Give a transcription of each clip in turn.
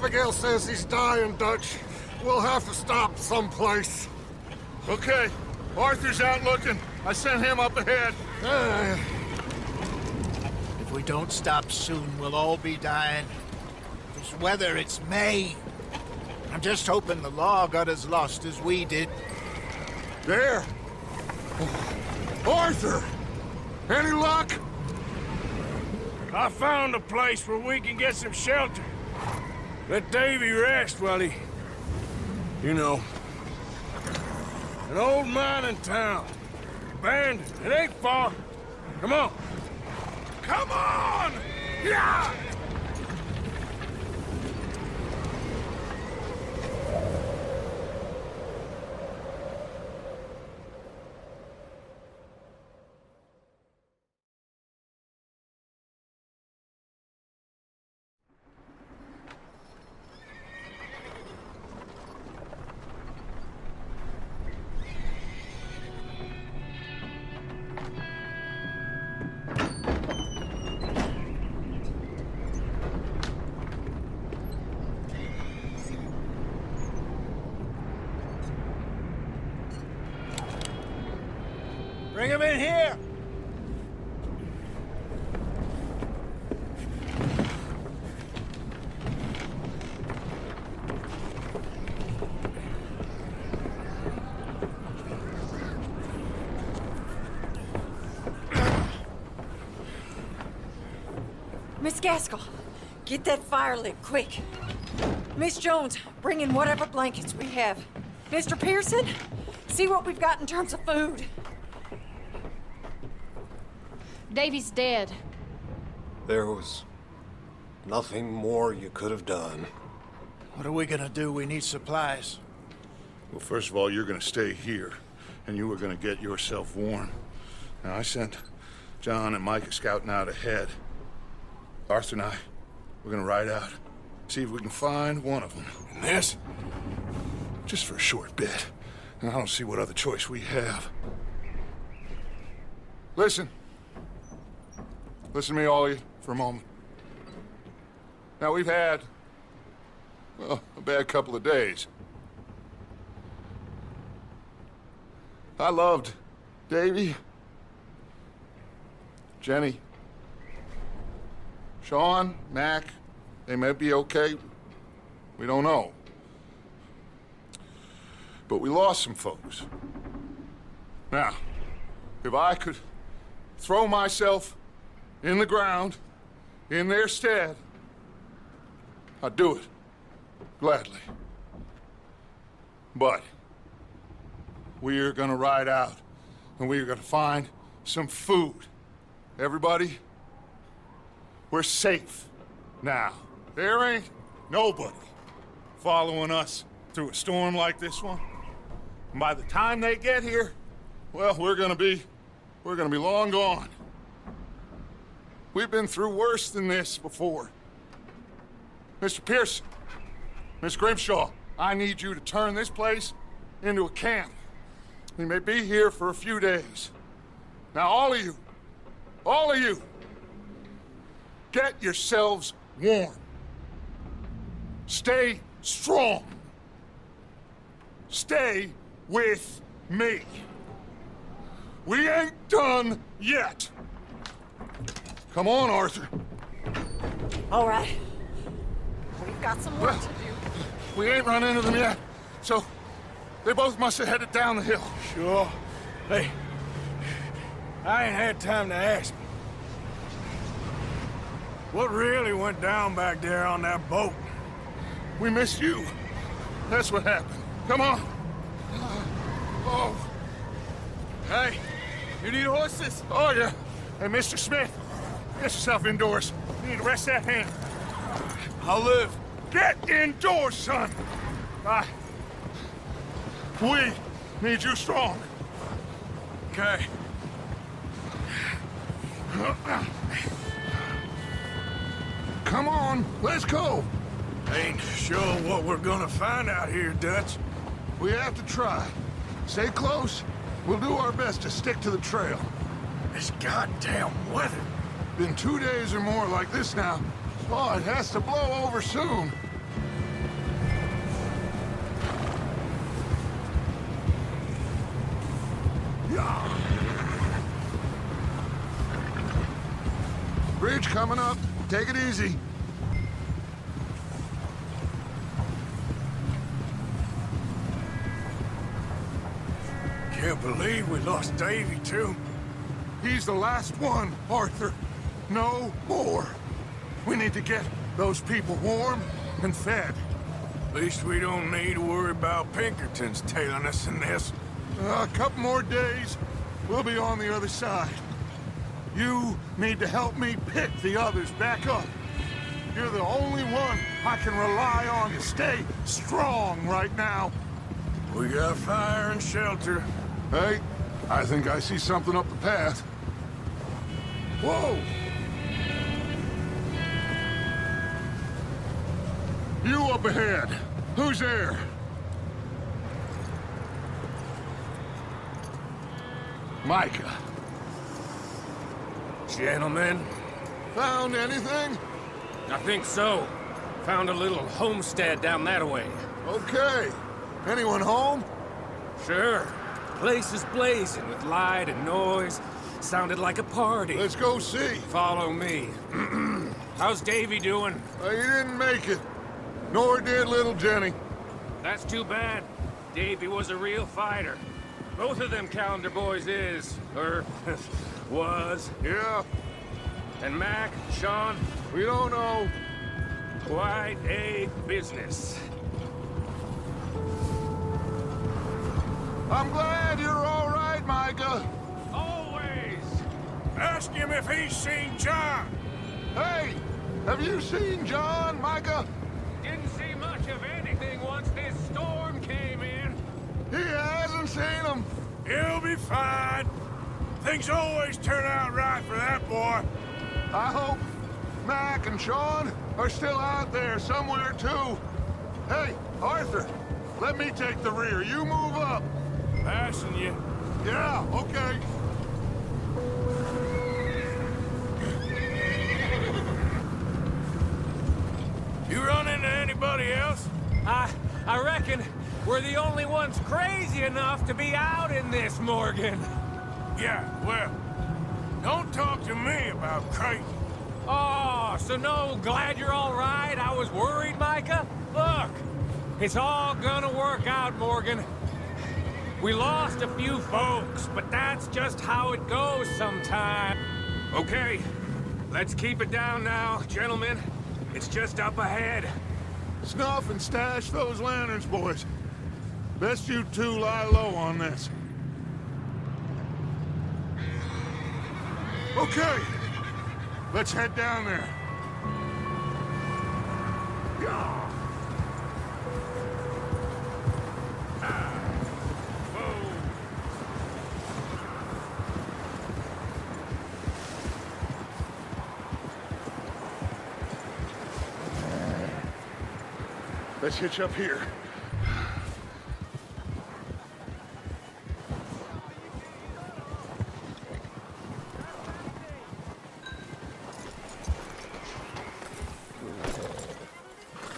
Abigail says he's dying, Dutch. We'll have to stop someplace. Okay, Arthur's out looking. I sent him up ahead. If we don't stop soon, we'll all be dying. This weather, it's May. I'm just hoping the law got as lost as we did. There! Arthur! Any luck? I found a place where we can get some shelter. Let Davy rest while he... You know. An old mining town. Abandoned. It ain't far. Come on. Come on! Yeah! Bring him in here! Miss Gaskell, get that fire lit, quick. Miss Jones, bring in whatever blankets we have. Mr. Pearson, see what we've got in terms of food. Davy's dead. There was nothing more you could have done. What are we gonna do? We need supplies. Well, first of all, you're gonna stay here, and you are gonna get yourself warm. Now, I sent John and Micah scouting out ahead. Arthur and I, we're gonna ride out, see if we can find one of them. And this, just for a short bit. And I don't see what other choice we have. Listen. Listen to me, all of you, for a moment. Now, we've had, well, a bad couple of days. I loved Davy, Jenny, Sean, Mac. They may be okay. We don't know. But we lost some folks. Now, if I could throw myself in the ground, in their stead, I'd do it, gladly. But we're gonna ride out, and we're gonna find some food. Everybody, we're safe now. There ain't nobody following us through a storm like this one. And by the time they get here, well, we're gonna be long gone. We've been through worse than this before. Mr. Pearson, Miss Grimshaw, I need you to turn this place into a camp. We may be here for a few days. Now, all of you, get yourselves warm. Stay strong. Stay with me. We ain't done yet. Come on, Arthur. All right. We've got some work to do. We ain't run into them yet, so they both must have headed down the hill. Sure. Hey, I ain't had time to ask. What really went down back there on that boat? We missed you. That's what happened. Come on. Oh. Hey, you need horses? Oh, yeah. Hey, Mr. Smith, get yourself indoors. You need to rest that hand. I'll live. Get indoors, son. We need you strong. Okay. Come on, let's go. Ain't sure what we're gonna find out here, Dutch. We have to try. Stay close. We'll do our best to stick to the trail. This goddamn weather. Been 2 days or more like this now. Oh, it has to blow over soon. Bridge coming up. Take it easy. Can't believe we lost Davy, too. He's the last one, Arthur. No more. We need to get those people warm and fed. At least we don't need to worry about Pinkertons tailing us in this. A couple more days, we'll be on the other side. You need to help me pick the others back up. You're the only one I can rely on to stay strong right now. We got fire and shelter. Hey, I think I see something up the path. Whoa! You up ahead. Who's there? Micah. Gentlemen, Found anything? I think so. Found a little homestead down that way. Okay. Anyone home? Sure. Place is blazing with light and noise. Sounded like a party. Let's go see. Follow me. How's Davy doing? He didn't make it. Nor did little Jenny. That's too bad. Davy was a real fighter. Both of them Calendar boys is, or was. Yeah, And Mac, Sean, we don't know. quite a business. I'm glad you're all right, Micah. Always. Ask him if he's seen John. Hey, have you seen John, Micah? Didn't see much of anything once this storm came in. He hasn't seen him. He'll be fine. Things always turn out right for that boy. I hope Mac and Sean are still out there somewhere, too. Hey, Arthur, let me take the rear. You move up. Passing you. Yeah, okay. You run into anybody else? I reckon we're the only ones crazy enough to be out in this, Morgan. Yeah, well, don't talk to me about crazy. Oh, so no, glad you're all right. I was worried, Micah. Look, it's all gonna work out, Morgan. We lost a few folks, but that's just how it goes sometimes. Okay, let's keep it down now, gentlemen. It's just up ahead. Snuff and stash those lanterns, boys. Best you two lie low on this. Okay, let's head down there. Let's hitch up here.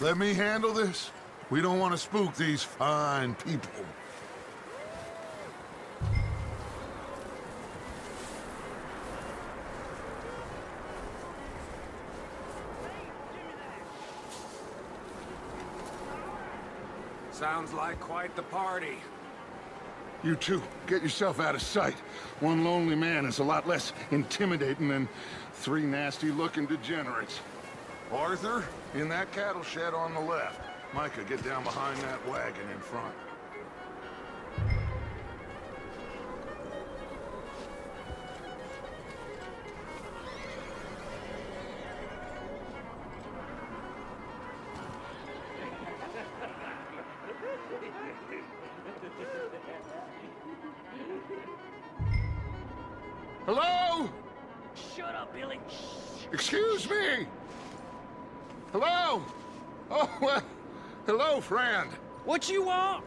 Let me handle this. We don't want to spook these fine people. Sounds like quite the party. You two, get yourself out of sight. One lonely man is a lot less intimidating than three nasty-looking degenerates. Arthur, in that cattle shed on the left. Micah, get down behind that wagon in front. Hello? Shut up, Billy. Excuse me? Hello? Oh, well, hello, friend. What you want?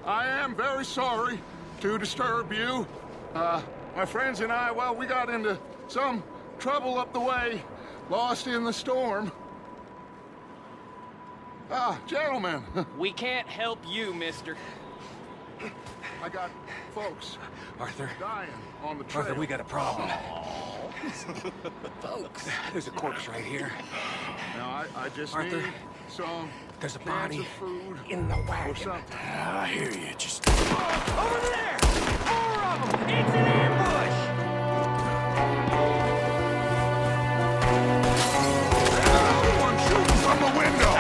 I am very sorry to disturb you. My friends and I, well, we got into some trouble up the way, lost in the storm. Gentlemen. We can't help you, mister. I got folks Arthur. dying on the trail. Arthur, we got a problem. Folks. There's a corpse right here. Now, I just Arthur, need some there's a cans body of food in the or wagon. something. I hear you. Just Over there! 4 of them! It's an ambush! Someone shooting from the window!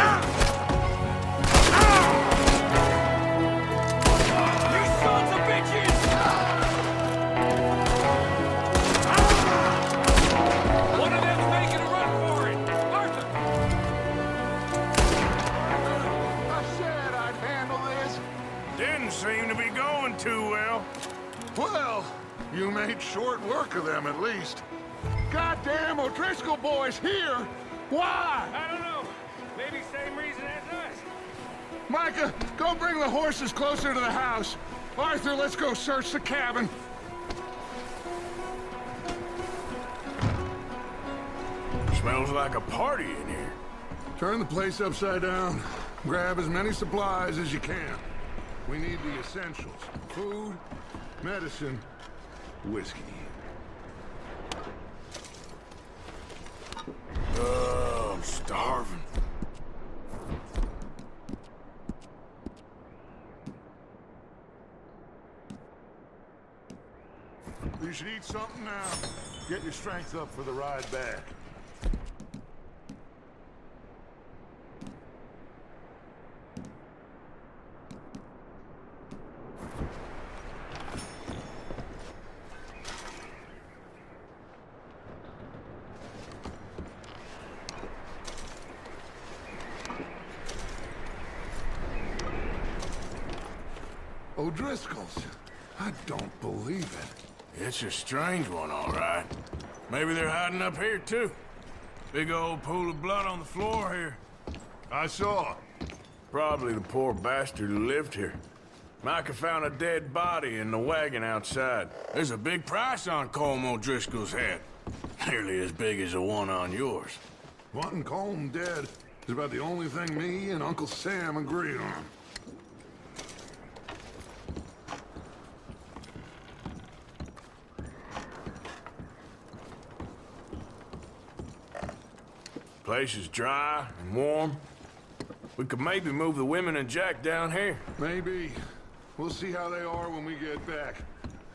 You sons of bitches! One of them's making a run for it! Arthur! I said I'd handle this. didn't seem to be going too well. Well, you made short work of them at least. Goddamn O'Driscoll boys here! Why? I don't know. Maybe same reason as us. Micah, go bring the horses closer to the house. Arthur, let's go search the cabin. Smells like a party in here. Turn the place upside down. Grab as many supplies as you can. We need the essentials. Food, medicine, whiskey. I'm starving. You should eat something now. Get your strength up for the ride back. O'Driscoll's. I don't believe it. It's a strange one, all right. Maybe they're hiding up here, too. Big old pool of blood on the floor here. I saw. Probably the poor bastard who lived here. Micah found a dead body in the wagon outside. There's a big price on Colm O'Driscoll's head. Nearly as big as the one on yours. Wanting Colm dead is about the only thing me and Uncle Sam agree on. Place is dry and warm. We could maybe move the women and Jack down here. Maybe. We'll see how they are when we get back.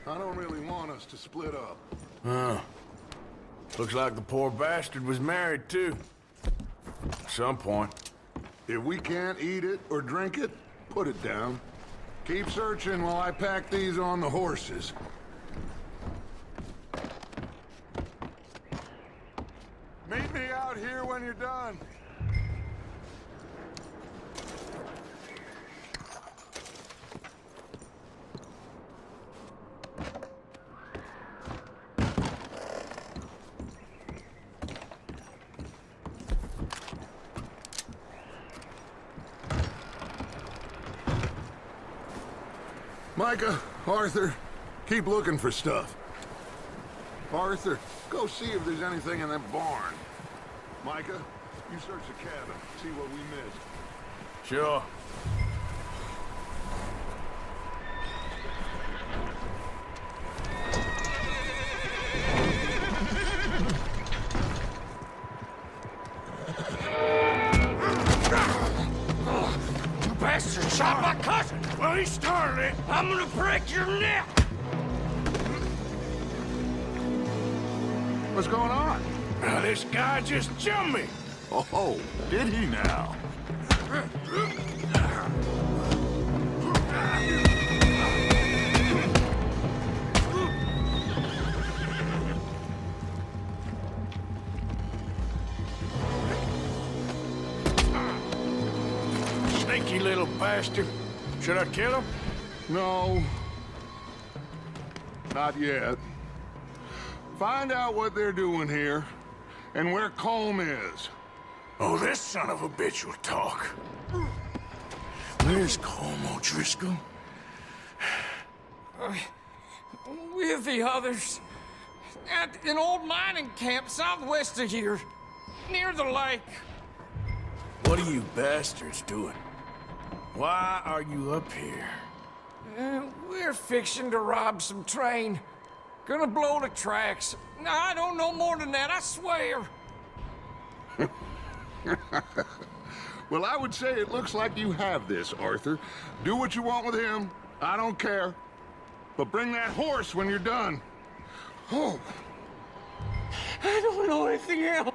I don't really want us to split up. Huh. Looks like the poor bastard was married, too. At some point. If we can't eat it or drink it, put it down. Keep searching while I pack these on the horses. Meet me out here when you're done. Micah, Arthur, keep looking for stuff. Arthur, go see if there's anything in that barn. Micah, you search the cabin, see what we missed. Sure. Bastard shot my cousin! Well, he started it. I'm gonna break your neck! What's going on? Now, this guy just jumped me. Oh, did he now? Sneaky little bastard. Should I kill him? No. Not yet. Find out what they're doing here, and where Colm is. Oh, this son of a bitch will talk. Where's Colm O'Driscoll? With the others. At an old mining camp southwest of here. Near the lake. What are you bastards doing? Why are you up here? We're fixing to rob some train. Gonna blow the tracks. I don't know more than that, I swear. Well, I would say it looks like you have this, Arthur. Do what you want with him. I don't care. But bring that horse when you're done. Oh. I don't know anything else.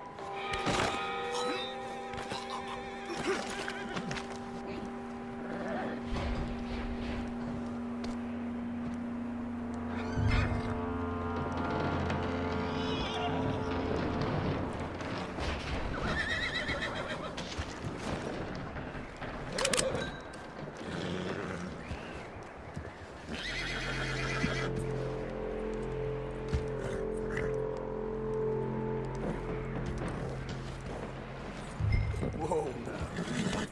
Whoa now.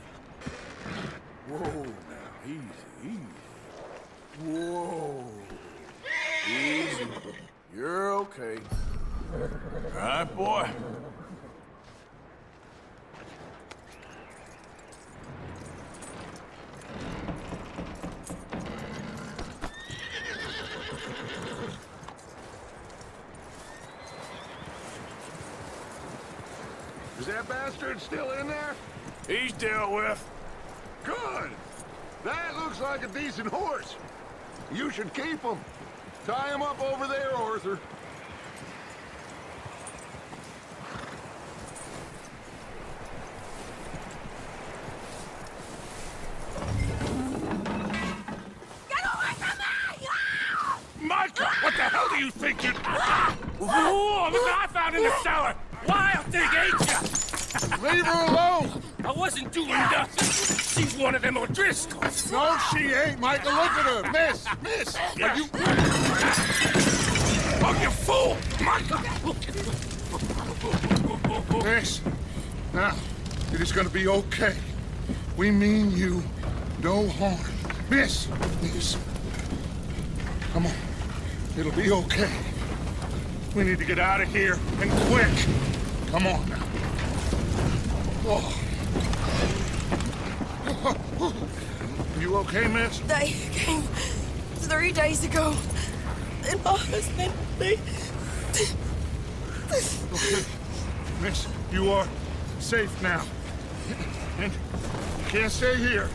Whoa now. Easy, easy. Whoa. Easy. You're okay. All right, boy. Is that bastard still in there? He's dealt with. Good. That looks like a decent horse. You should keep him. Tie him up over there, Arthur. Micah, what the hell do you think you... Whoa, look what I found in the cellar! Wild thing, ain't ya? Leave her alone! I wasn't doing nothing. She's one of them O'Driscolls. No, she ain't, Micah. Look at her. Miss, are you... Oh, you fool! Micah! Miss, now, it is gonna be okay. We mean you no harm. Miss, come on. It'll be okay. We need to get out of here, and quick. Come on now. Oh. You okay, miss? They came 3 days ago, and my husband, Okay. Miss, you are safe now. And you can't stay here.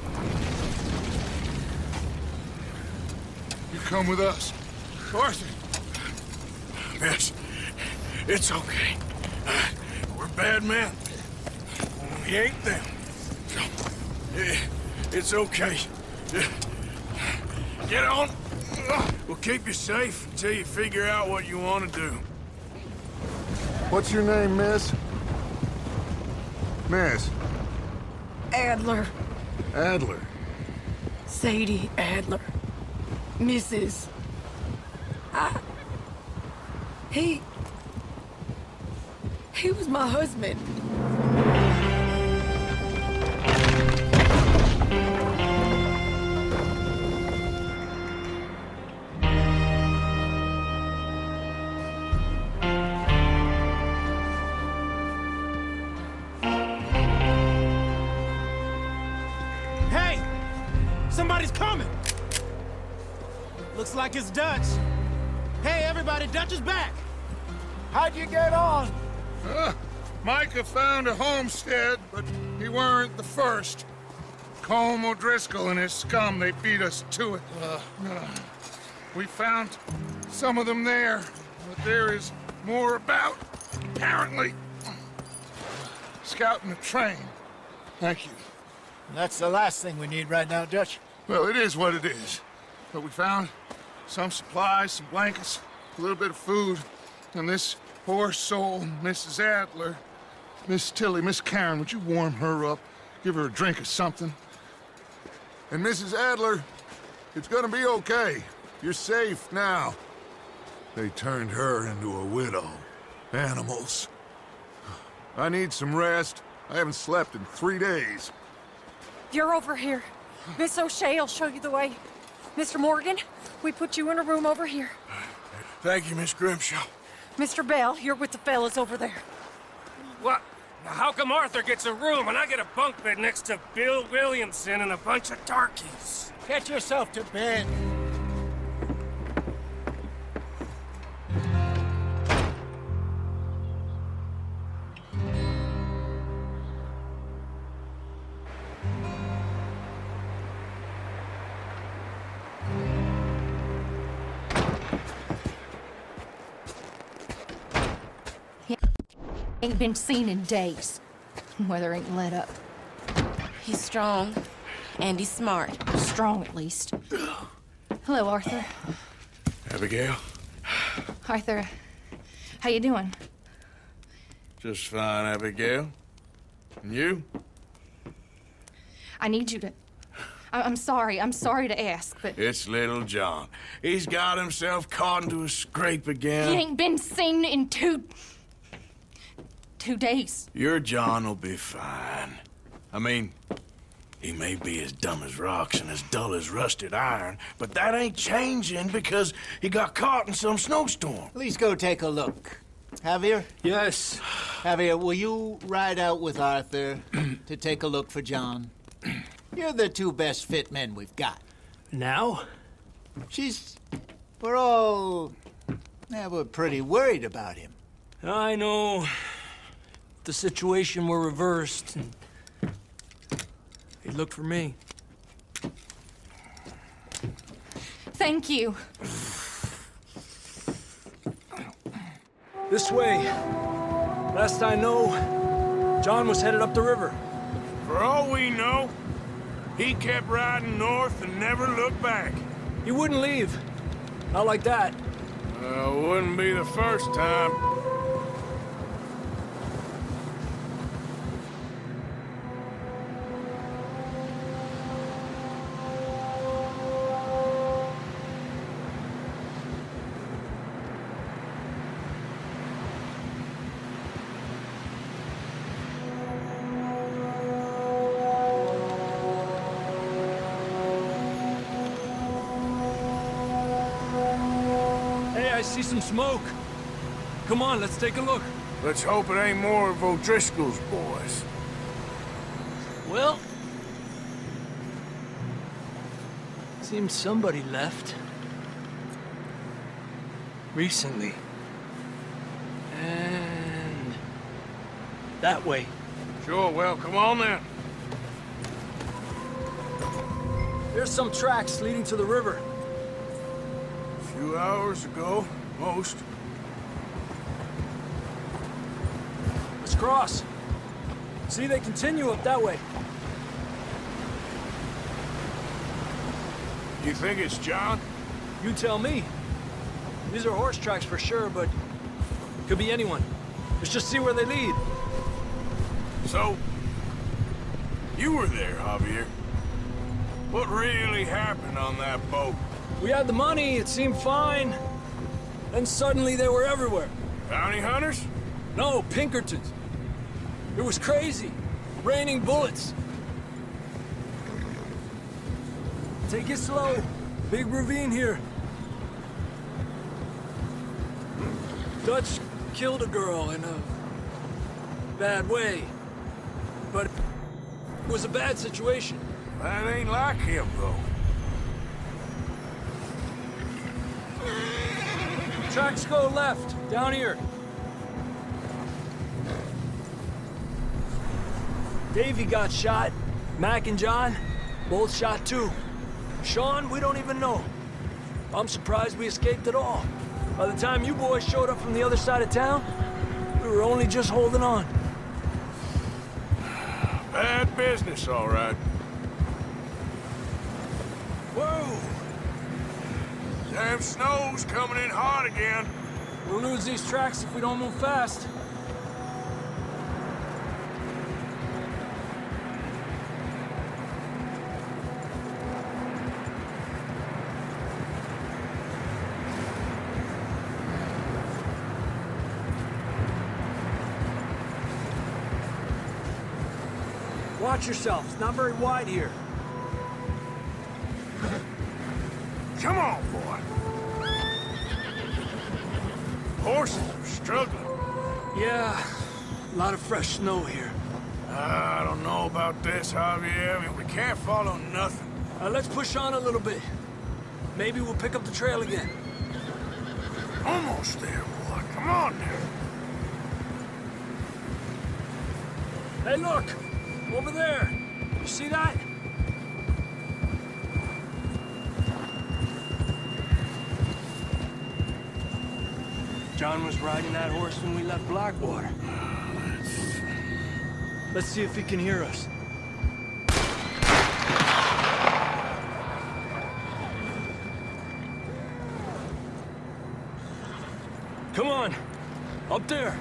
You come with us. Arthur! Miss, it's okay. We're bad men. We ain't them. It's okay. Get on. We'll keep you safe until you figure out what you want to do. What's your name, miss? Miss? Adler, Adler. Sadie Adler, Mrs. He was my husband. Hey! Somebody's coming! Looks like it's Dutch. Hey, everybody, Dutch is back! How'd you get on? Micah found a homestead, but he weren't the first. Colm O'Driscoll and his scum, they beat us to it. We found some of them there, but there is more about, apparently. Scouting the train. Thank you. That's the last thing we need right now, Dutch. Well, it is what it is. But we found some supplies, some blankets, a little bit of food, and this poor soul, Mrs. Adler. Miss Tilly, Miss Karen, would you warm her up? Give her a drink or something? And Mrs. Adler, it's gonna be okay. You're safe now. They turned her into a widow. Animals. I need some rest. I haven't slept in 3 days. You're over here. Miss O'Shea will show you the way. Mr. Morgan, we put you in a room over here. Thank you, Miss Grimshaw. Mr. Bell, you're with the fellas over there. What? Now, how come Arthur gets a room and I get a bunk bed next to Bill Williamson and a bunch of darkies? Get yourself to bed. Ain't been seen in days. Weather ain't let up. He's strong, and he's smart. Strong, at least. Hello, Arthur. Abigail? Arthur, how you doing? Just fine, Abigail. And you? I need you to... I'm sorry to ask, but... It's little John. He's got himself caught into a scrape again. He ain't been seen in 2 days. Your John will be fine. I mean, he may be as dumb as rocks and as dull as rusted iron, but that ain't changing because he got caught in some snowstorm. Please go take a look. Javier? Yes. Javier, will you ride out with Arthur to take a look for John? You're the 2 best fit men we've got. Now? We're pretty worried about him. I know. The situation were reversed, and he'd look for me. Thank you. This way. Last I know, John was headed up the river. For all we know, he kept riding north and never looked back. He wouldn't leave. Not like that. Wouldn't be the first time. I see some smoke. Come on, let's take a look. Let's hope it ain't more of O'Driscoll's boys. Well... seems somebody left. Recently. And... that way. Sure, well, come on then. There's some tracks leading to the river. A few hours ago, most. Let's cross. See, they continue up that way. You think it's John? You tell me. These are horse tracks for sure, but could be anyone. Let's just see where they lead. So, you were there, Javier. What really happened on that boat? We had the money, it seemed fine. Then suddenly they were everywhere. Bounty hunters? No, Pinkertons. It was crazy. Raining bullets. Take it slow. Big ravine here. Dutch killed a girl in a bad way. But it was a bad situation. That ain't like him, though. Tracks go left, down here. Davey got shot. Mac and John, both shot too. Sean, we don't even know. I'm surprised we escaped at all. By the time you boys showed up from the other side of town, we were only just holding on. Bad business, all right. Whoa! Damn snow's coming in hot again. We'll lose these tracks if we don't move fast. Watch yourself. It's not very wide here. Come on, boy. Horses are struggling. Yeah, a lot of fresh snow here. I don't know about this, Javier. I mean, we can't follow nothing. Let's push on a little bit. Maybe we'll pick up the trail again. Almost there, boy. Come on now. Hey, look! Over there! You see that? John was riding that horse when we left Blackwater. Let's see if he can hear us. Come on! Up there!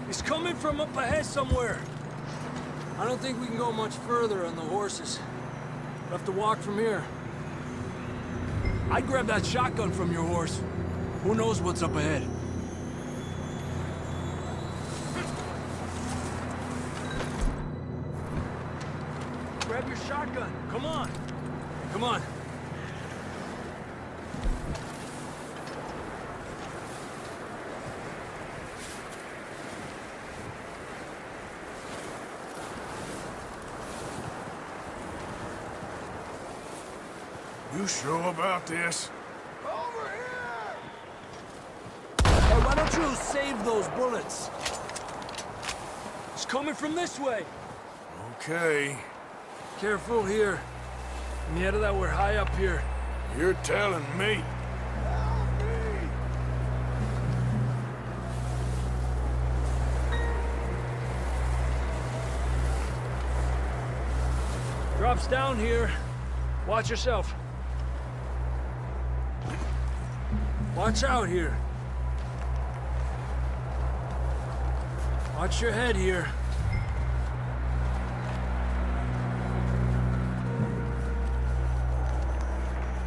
He's coming from up ahead somewhere. I don't think we can go much further on the horses. We'll have to walk from here. I'd grab that shotgun from your horse. Who knows what's up ahead? Grab your shotgun. Come on. Come on. You sure about this? Over here! Hey, why don't you save those bullets? It's coming from this way. Okay. Careful here. And the that we're high up here. You're telling me. Help me! Drops down here. Watch yourself. Watch out here. Watch your head here.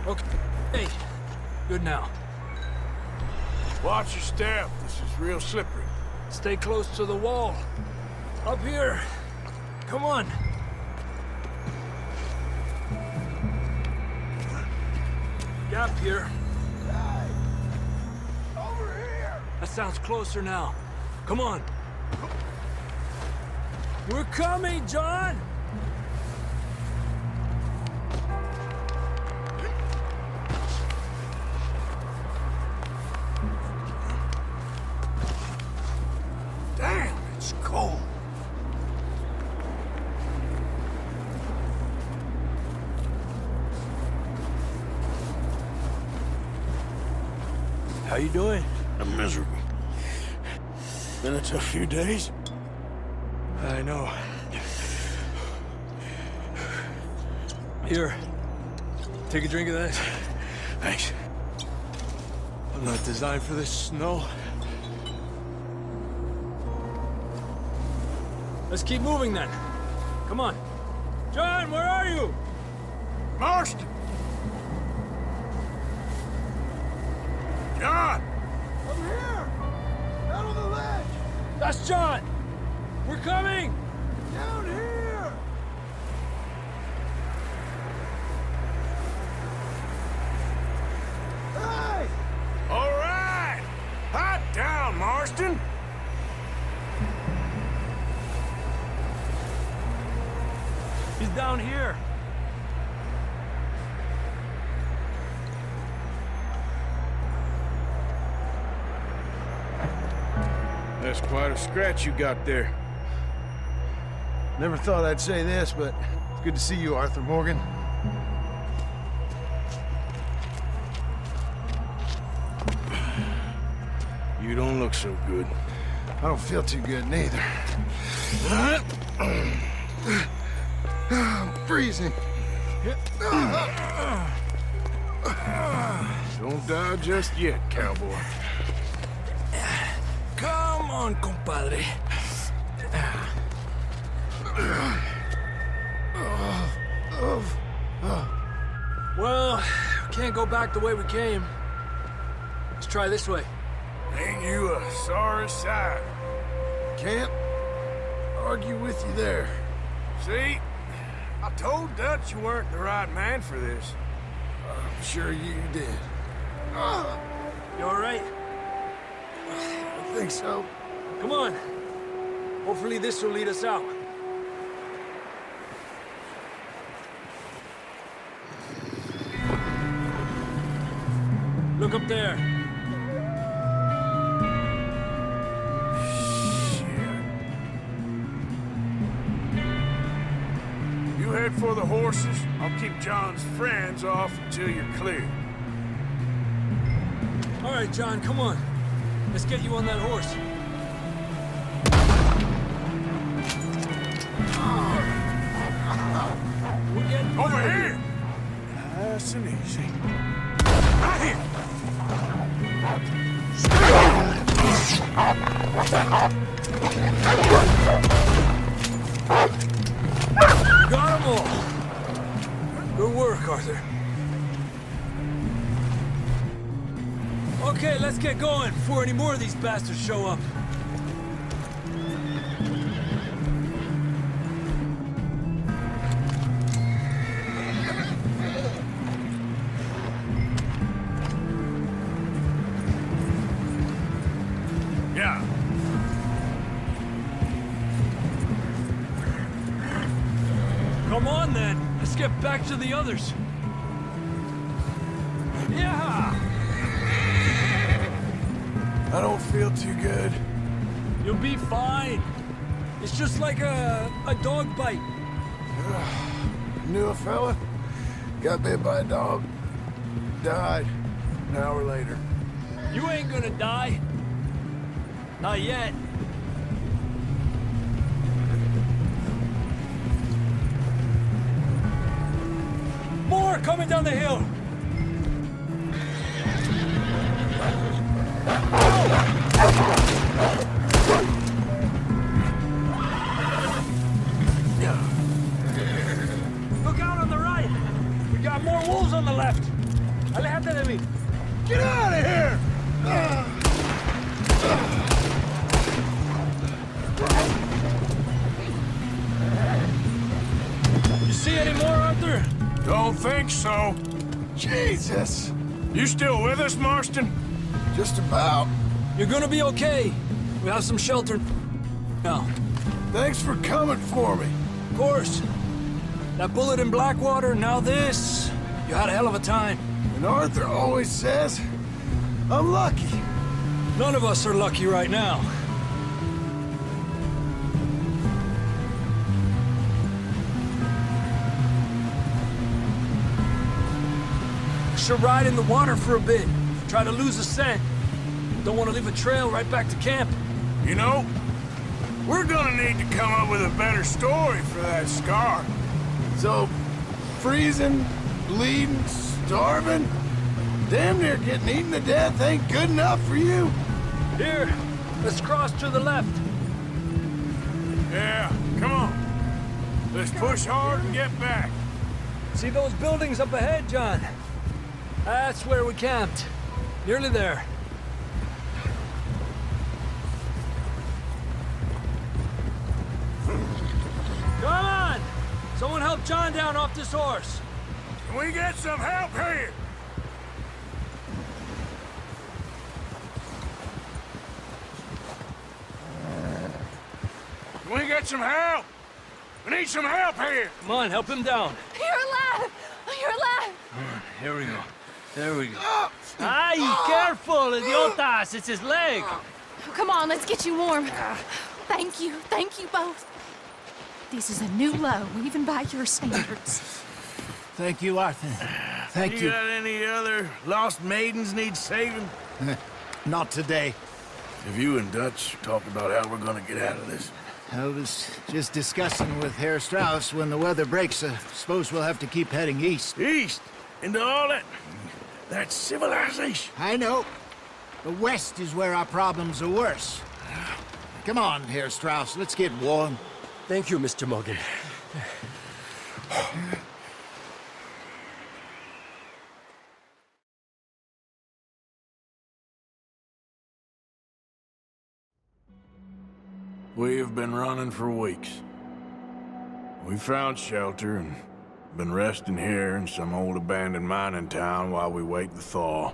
Okay. Hey. Good now. Watch your step. This is real slippery. Stay close to the wall. Up here. Come on. Gap here. Hey! Over here! That sounds closer now. Come on. We're coming, John! Damn, it's cold. How you doing? I'm miserable. Been a tough few days. I know. Here. Take a drink of that. Thanks. I'm not designed for this snow. Let's keep moving then. Come on. John, where are you? Marston! John! Over here! Out on the ledge! That's John! We're coming! Down here! Hey! All right! Hot down, Marston! He's down here. That's quite a scratch you got there. Never thought I'd say this, but it's good to see you, Arthur Morgan. You don't look so good. I don't feel too good, neither. I'm freezing. Don't die just yet, cowboy. Come on, compadre. Well, we can't go back the way we came. Let's try this way. Ain't you a sorry sight? Can't argue with you there. See? I told Dutch you weren't the right man for this. I'm sure you did. You all right? I think so. Come on. Hopefully this will lead us out. Look up there. You head for the horses. I'll keep John's friends off until you're clear. All right, John, come on. Let's get you on that horse. We're getting Over here! Nice and easy. Right here! Got 'em all. Good work, Arthur. Okay, let's get going before any more of these bastards show up. Yeah. Come on, then. Let's get back to the others. Yeah! I don't feel too good. You'll be fine. It's just like a dog bite. Knew a fella, got bit by a dog, died an hour later. You ain't gonna die. Not yet. More coming down the hill. Look out on the right. We got more wolves on the left. Aléjate de mí. Get out of here! You see any more, Arthur? Don't think so. Jesus! You still with us, Marston? Just about. You're gonna be okay. We have some shelter now. Thanks for coming for me. Of course. That bullet in Blackwater, now this. You had a hell of a time. And Arthur always says, I'm lucky. None of us are lucky right now. Should ride in the water for a bit. Try to lose a scent. Don't want to leave a trail right back to camp. You know, we're gonna need to come up with a better story for that scar. So, freezing, bleeding, starving, damn near getting eaten to death ain't good enough for you? Here, let's cross to the left. Yeah, come on. Let's push hard and get back. See those buildings up ahead, John? That's where we camped. Nearly there. Come on! Someone help John down off this horse. Can we get some help here? Can we get some help? We need some help here. Come on, help him down. You're alive! You're alive! Here we go. There we go. Ay, careful, idiotas! It's his leg. Oh, come on, let's get you warm. Thank you both. This is a new low, even by your standards. Thank you, Arthur. Thank you. Got any other lost maidens need saving? Not today. Have you and Dutch talked about how we're gonna get out of this? I was just discussing with Herr Strauss when the weather breaks. Suppose we'll have to keep heading east. East? Into all that civilization? I know. The west is where our problems are worse. Come on, Herr Strauss, let's get warm. Thank you, Mr. Morgan. We have been running for weeks. We found shelter and been resting here in some old abandoned mining town while we wait the thaw.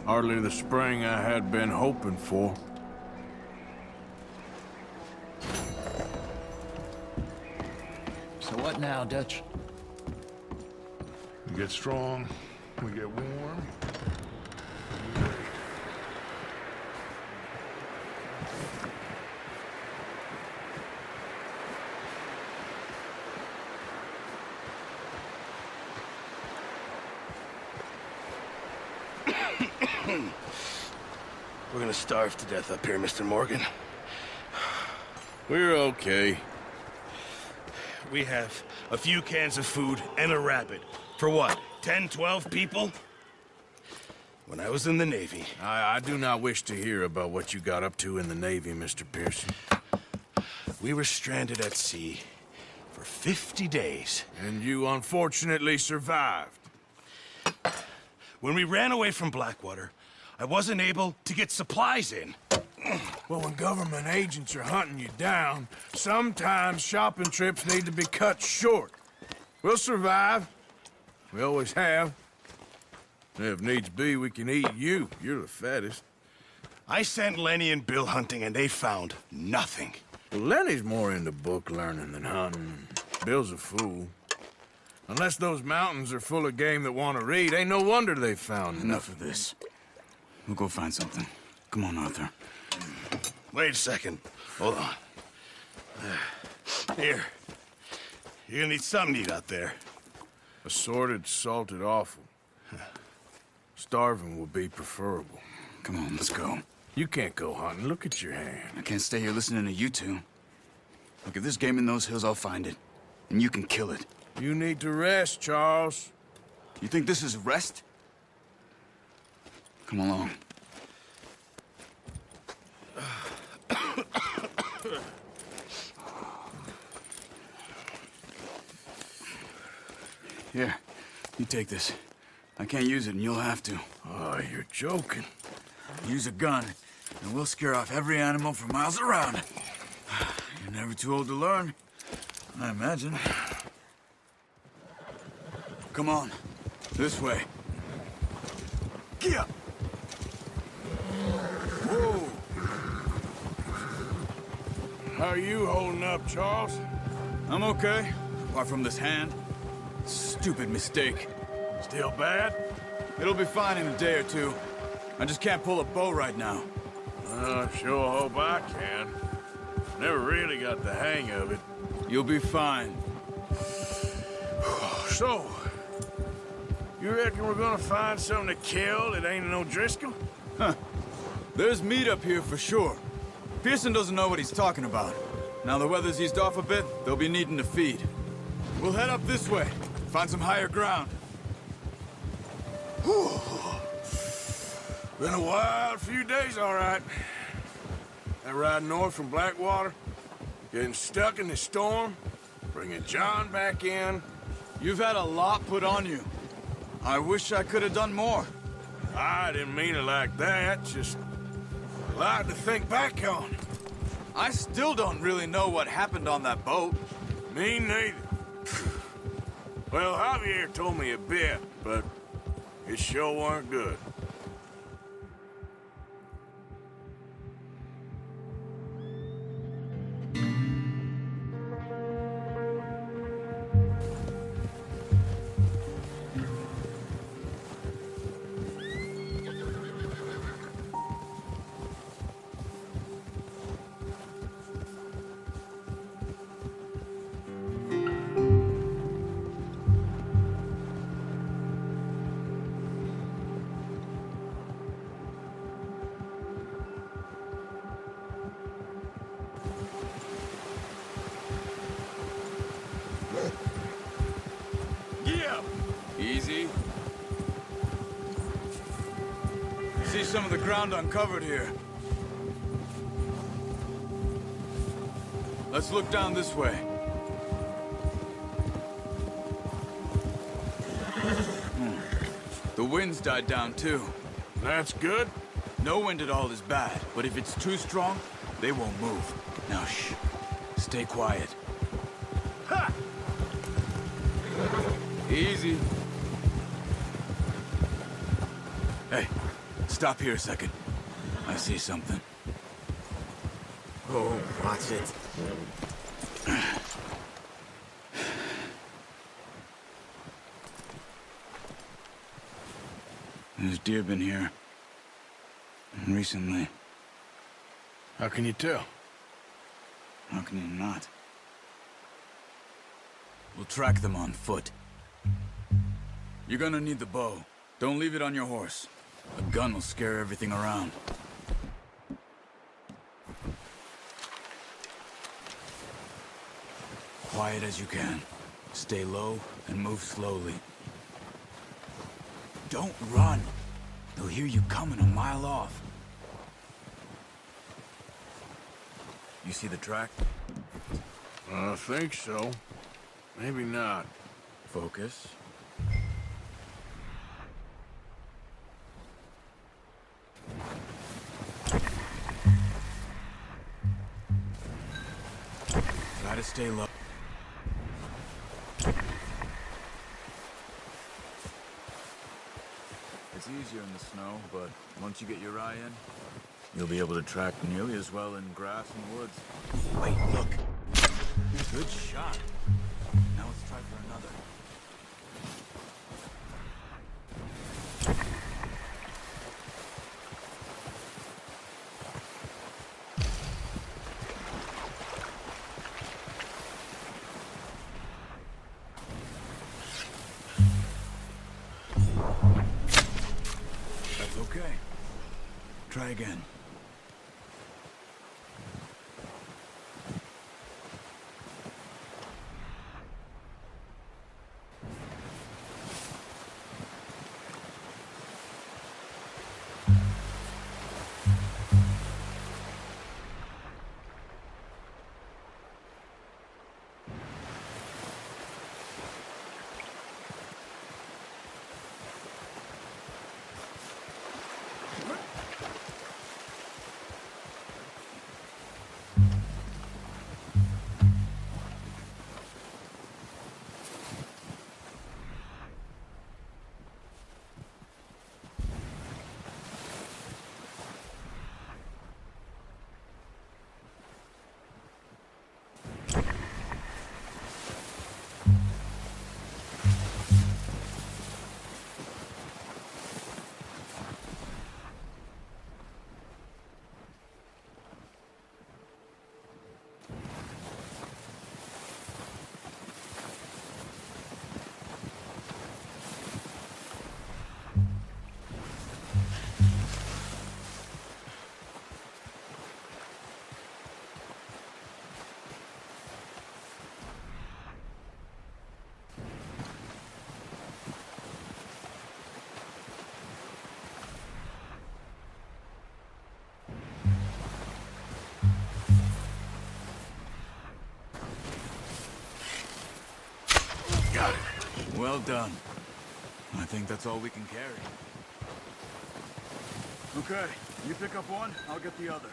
Hardly the spring I had been hoping for. So what now, Dutch? We get strong, we get warm. We're gonna starve to death up here, Mr. Morgan. We're okay. We have a few cans of food and a rabbit. For what, 10, 12 people? When I was in the Navy... I do not wish to hear about what you got up to in the Navy, Mr. Pearson. We were stranded at sea for 50 days. And you unfortunately survived. When we ran away from Blackwater, I wasn't able to get supplies in. Well, when government agents are hunting you down, sometimes shopping trips need to be cut short. We'll survive. We always have. If needs be, we can eat you. You're the fattest. I sent Lenny and Bill hunting, and they found nothing. Well, Lenny's more into book learning than hunting. Bill's a fool. Unless those mountains are full of game that want to read, ain't no wonder they found Enough of this. We'll go find something. Come on, Arthur. Wait a second. Hold on. Here. You're gonna need something to eat out there. Assorted, salted offal. Starving would be preferable. Come on, let's go. You can't go hunting. Look at your hand. I can't stay here listening to you two. Look, if there's game in those hills, I'll find it. And you can kill it. You need to rest, Charles. You think this is rest? Come along. Here, you take this. I can't use it, and you'll have to. Oh, you're joking. Use a gun, and we'll scare off every animal for miles around. You're never too old to learn, I imagine. Come on, this way. Get up! Whoa! How are you holding up, Charles? I'm okay, apart from this hand. Stupid mistake. Still bad? It'll be fine in a day or two. I just can't pull a bow right now. I sure hope I can. Never really got the hang of it. You'll be fine. So, you reckon we're gonna find something to kill that ain't no Driscoll? Huh. There's meat up here for sure. Pearson doesn't know what he's talking about. Now the weather's eased off a bit, they'll be needing to feed. We'll head up this way, find some higher ground. Been a wild few days, all right. That ride north from Blackwater, getting stuck in the storm, bringing John back in. You've had a lot put on you. I wish I could have done more. I didn't mean it like that, just a lot to think back on. I still don't really know what happened on that boat. Me neither. Well, Javier told me a bit, but it sure weren't good. Easy. See some of the ground uncovered here. Let's look down this way. The wind's died down too. That's good. No wind at all is bad, but if it's too strong, they won't move. Now shh. Stay quiet. Ha! Easy. Hey, Stop here a second. I see something. Oh, watch it. There's deer been here. Recently. How can you tell? How can you not? We'll track them on foot. You're gonna need the bow. Don't leave it on your horse. A gun will scare everything around. Quiet as you can. Stay low and move slowly. Don't run. They'll hear you coming a mile off. You see the track? I think so. Maybe not. Focus. Try to stay low. It's easier in the snow, but once you get your eye in, you'll be able to track nearly as well in grass and woods. Wait, look. Good shot. Now let's try for another. That's okay. Try again. Got it. Well done. I think that's all we can carry. Okay, you pick up one, I'll get the other.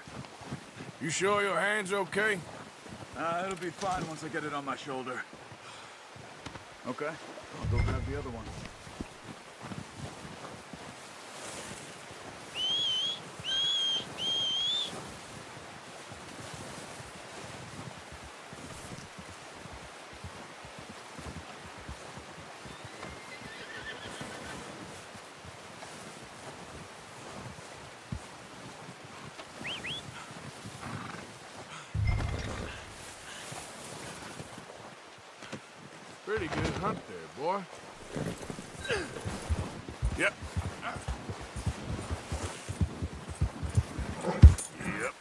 You sure your hand's okay? It'll be fine once I get it on my shoulder. Okay, I'll go grab the other one. Pretty good hunt there, boy. Yep. Yep.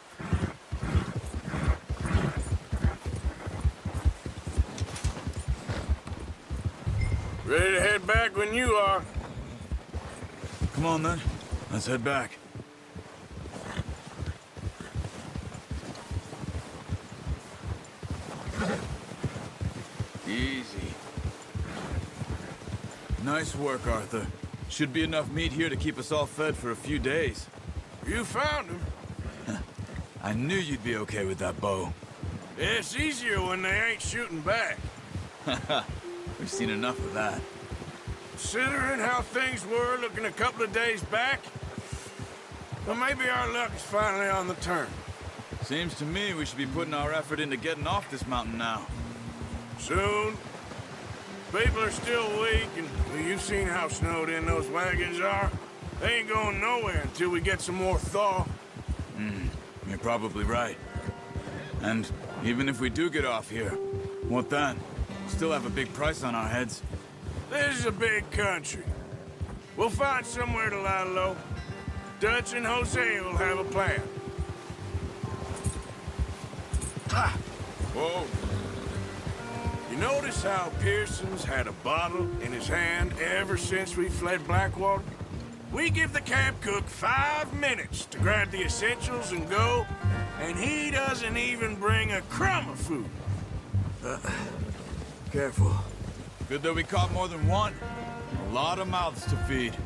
Ready to head back when you are. Come on then, let's head back. Easy. Nice work, Arthur. Should be enough meat here to keep us all fed for a few days. You found him. I knew you'd be okay with that bow. It's easier when they ain't shooting back. We've seen enough of that. Considering how things were looking a couple of days back, Well, maybe our luck is finally on the turn. Seems to me we should be putting our effort into getting off this mountain now. Soon. People are still weak, and well, you've seen how snowed in those wagons are. They ain't going nowhere until we get some more thaw. You're probably right. And even if we do get off here, what then? We'll still have a big price on our heads. This is a big country. We'll find somewhere to lie low. Dutch and Jose will have a plan. Ha! Whoa. You notice how Pearson's had a bottle in his hand ever since we fled Blackwater? We give the camp cook 5 minutes to grab the essentials and go, and he doesn't even bring a crumb of food. Careful. Good that we caught more than one. A lot of mouths to feed.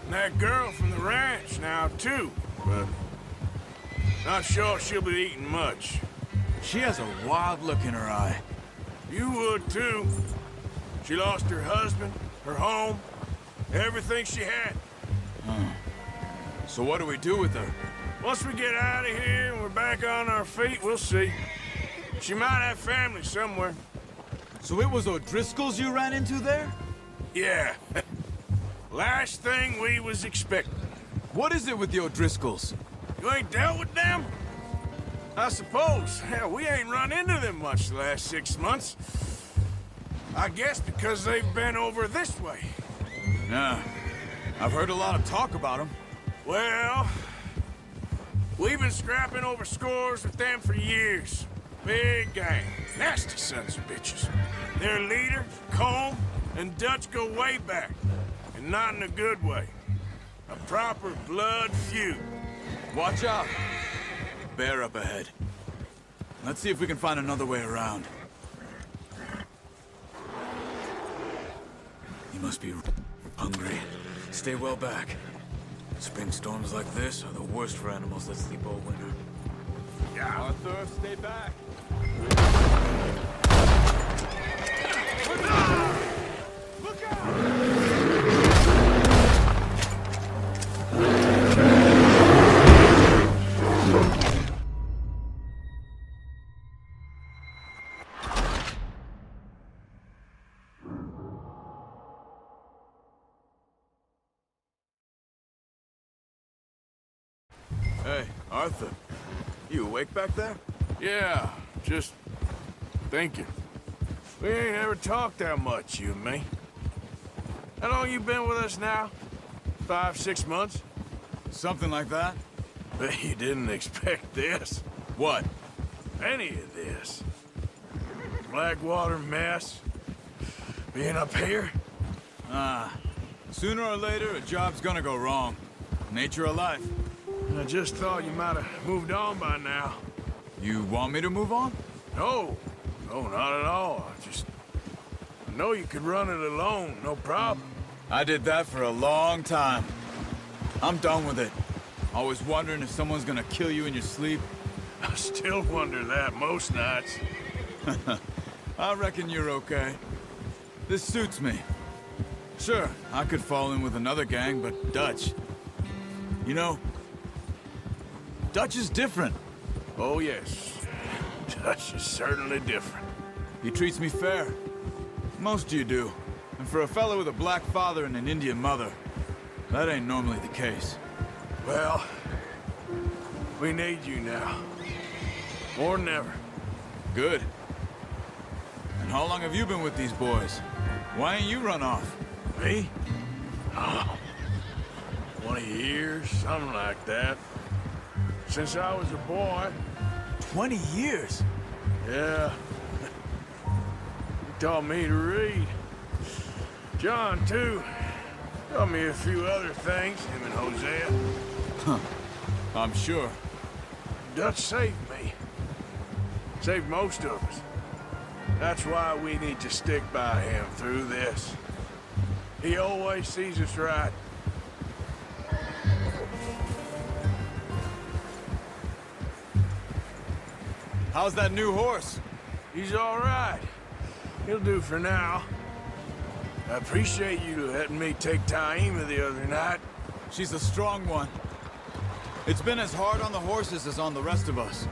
And that girl from the ranch now, too, but not sure she'll be eating much. She has a wild look in her eye. You would, too. She lost her husband, her home, everything she had. So what do we do with her? Once we get out of here and we're back on our feet, we'll see. She might have family somewhere. So it was O'Driscoll's you ran into there? Yeah. Last thing we was expecting. What is it with the O'Driscolls? You ain't dealt with them? I suppose. Hell, we ain't run into them much the last 6 months. I guess because they've been over this way. Yeah. I've heard a lot of talk about them. Well, we've been scrapping over scores with them for years. Big gang. Nasty sons of bitches. Their leader, Combe, and Dutch go way back. And not in a good way. A proper blood feud. Watch out. Bear up ahead. Let's see if we can find another way around. You must be hungry. Stay well back. Spring storms like this are the worst for animals that sleep all winter. Yeah. Arthur, stay back. Look out! Hey, Arthur. You awake back there? Yeah, just thinking. We ain't ever talked that much, you and me. How long you been with us now? 5, 6 months? Something like that? Bet you didn't expect this. What? Any of this. Blackwater mess. Being up here? Sooner or later, a job's gonna go wrong. Nature of life. I just thought you might have moved on by now. You want me to move on? No. No, not at all. I know you could run it alone, no problem. I did that for a long time. I'm done with it. Always wondering if someone's gonna kill you in your sleep. I still wonder that most nights. I reckon you're okay. This suits me. Sure, I could fall in with another gang, but Dutch... You know, Dutch is different. Oh, yes. Dutch is certainly different. He treats me fair. Most of you do. And for a fellow with a black father and an Indian mother, that ain't normally the case. Well, we need you now. More than ever. Good. And how long have you been with these boys? Why ain't you run off? Me? Oh, 20 years, something like that. Since I was a boy. 20 years? Yeah. He taught me to read. John, too. Taught me a few other things, him and Hosea. Huh. I'm sure. Dutch saved me. Saved most of us. That's why we need to stick by him through this. He always sees us right. How's that new horse? He's all right. He'll do for now. I appreciate you letting me take Taima the other night. She's a strong one. It's been as hard on the horses as on the rest of us.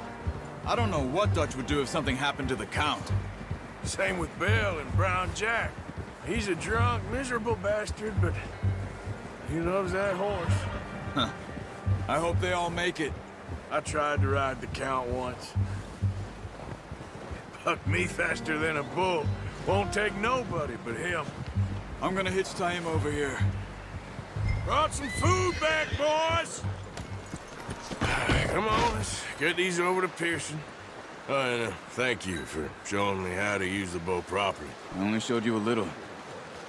I don't know what Dutch would do if something happened to the Count. Same with Bill and Brown Jack. He's a drunk, miserable bastard, but he loves that horse. Huh. I hope they all make it. I tried to ride the Count once. Bucked me faster than a bull. Won't take nobody but him. I'm gonna hitch tie him over here. Brought some food back, boys! Come on, let's get these over to Pearson. Oh, and thank you for showing me how to use the bow properly. I only showed you a little.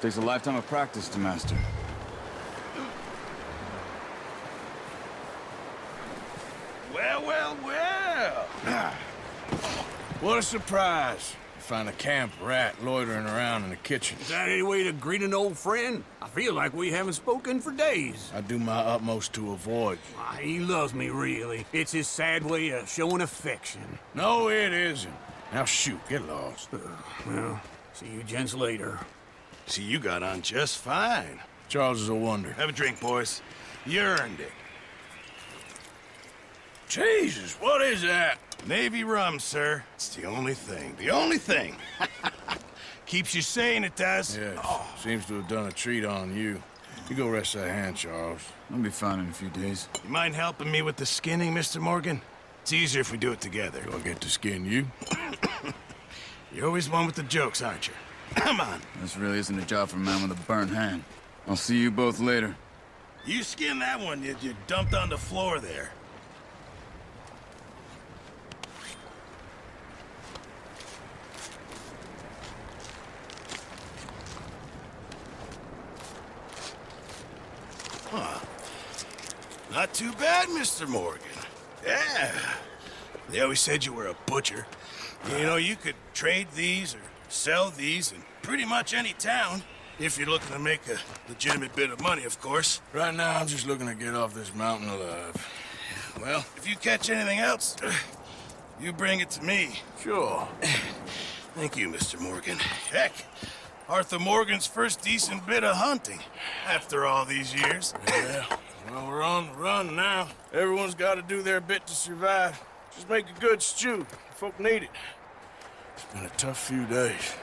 Takes a lifetime of practice to master. Well, well, well! What a surprise. Find a camp rat loitering around in the kitchen. Is that any way to greet an old friend? I feel like we haven't spoken for days. I do my utmost to avoid you. Why, he loves me, really. It's his sad way of showing affection. No, it isn't. Now shoot, get lost. Well, see you gents later. See, you got on just fine. Charles is a wonder. Have a drink, boys. You earned it. Jesus, what is that? Navy rum, sir. It's the only thing. The only thing. Keeps you sane, it does. Yes. Seems to have done a treat on you. You go rest that hand, Charles. I'll be fine in a few days. You mind helping me with the skinning, Mr. Morgan? It's easier if we do it together. Do I get to skin you? You're always one with the jokes, aren't you? Come on. This really isn't a job for a man with a burnt hand. I'll see you both later. You skin that one you dumped on the floor there. Huh. Not too bad, Mr. Morgan. Yeah. They always said you were a butcher. You know, you could trade these or sell these in pretty much any town. If you're looking to make a legitimate bit of money, of course. Right now, I'm just looking to get off this mountain alive. Well, if you catch anything else, you bring it to me. Sure. Thank you, Mr. Morgan. Heck, Arthur Morgan's first decent bit of hunting after all these years. Yeah, well, we're on the run now. Everyone's got to do their bit to survive. Just make a good stew. Folk need it. It's been a tough few days.